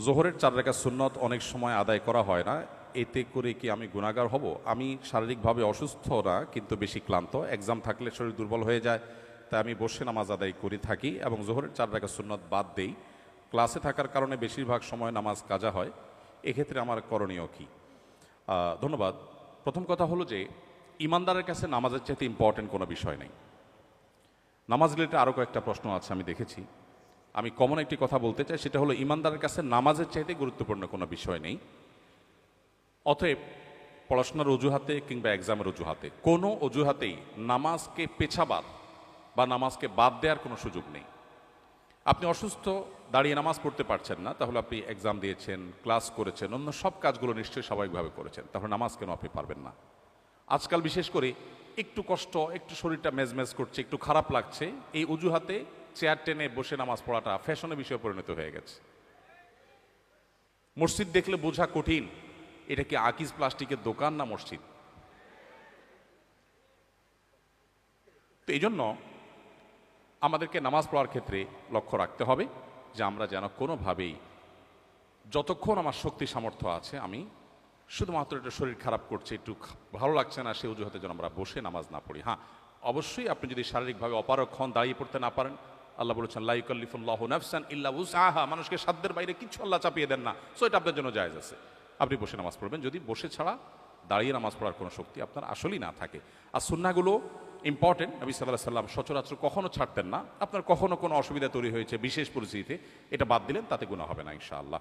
জোহরের 4 রাকাত সুন্নত অনেক সময় আদায় করা হয় না। এতে করে কি আমি গুনাহগার হব? আমি শারীরিকভাবে অসুস্থ না, কিন্তু বেশি ক্লান্ত। এক্সাম থাকলে শরীর দুর্বল হয়ে যায়, তাই আমি বসে নামাজ আদায় করে থাকি এবং জোহরের 4 রাকাত সুন্নত বাদ দেই। ক্লাসে থাকার কারণে বেশিরভাগ সময় নামাজ কাজা হয়। এক্ষেত্রে আমার করণীয় কি? ধন্যবাদ। প্রথম কথা হলো যে ইমানদারের কাছে নামাজের চাইতে ইম্পর্টেন্ট কোনো বিষয় নেই। নামাজ রিলেটেড আরও কয়েকটা প্রশ্ন আছে আমি দেখেছি। আমি কমন একটি কথা বলতে চাই, সেটা হলো ইমানদারের কাছে নামাজের চাইতে গুরুত্বপূর্ণ কোনো বিষয় নেই। অতএব পড়াশোনার অজুহাতে কিংবা এক্সামের অজুহাতে কোনো অজুহাতেই নামাজকে পেছাবার বা নামাজকে বাদ দেওয়ার কোনো সুযোগ নেই। আপনি অসুস্থ, দাঁড়িয়ে নামাজ পড়তে পারছেন না, তাহলে আপনি এক্সাম দিয়েছেন, ক্লাস করেছেন, অন্য সব কাজগুলো নিশ্চয়ই স্বাভাবিকভাবে করেছেন, তাহলে নামাজ কেন আপনি পারবেন না? আজকাল বিশেষ করে একটু কষ্ট, একটু শরীরটা মেজমেজ করছে, একটু খারাপ লাগছে, এই অজুহাতে চেয়ার টেনে বসে নামাজ পড়াটা ফ্যাশনের বিষয়ে পরিণত হয়ে গেছে। মসজিদ দেখলে বোঝা কঠিন, এটা কি আকিজ প্লাস্টিকের দোকান না মসজিদ? তো এই জন্য আমাদেরকে নামাজ পড়ার ক্ষেত্রে লক্ষ্য রাখতে হবে যে আমরা যেন কোনোভাবেই, যতক্ষণ আমার শক্তি সামর্থ্য আছে, আমি শুধুমাত্র একটু শরীর খারাপ করছে, একটু ভালো লাগছে না, সে অজুহাতে যেন আমরা বসে নামাজ না পড়ি। হ্যাঁ, অবশ্যই আপনি যদি শারীরিকভাবে অপারগ হন, দাঁড়িয়ে পড়তে না পারেন, আল্লাহ বলেছেন লা ইউকাল্লিফুল্লাহু নাফসান ইল্লা উসআহা, মানুষকে সাধ্যের বাইরে কিছু আল্লাহ চাপিয়ে দেন না, সো এটা আপনার জন্য জায়েজ আছে, আপনি বসে নামাজ পড়বেন, যদি বসে ছাড়া দাঁড়িয়ে নামাজ পড়ার কোনো শক্তি আপনার আসলেই না থাকে। আর সুন্নাহগুলো ইম্পর্টেন্ট। নবী সাল্লাল্লাহু আলাইহি সাল্লাম সচরাচর কখনো ছাড়তেন না। আপনার কখনো কোনো অসুবিধা তৈরি হয়েছে বিশেষ পরিস্থিতিতে, এটা বাদ দিলেন, তাতে গুনাহ হবে না ইনশাআল্লাহ।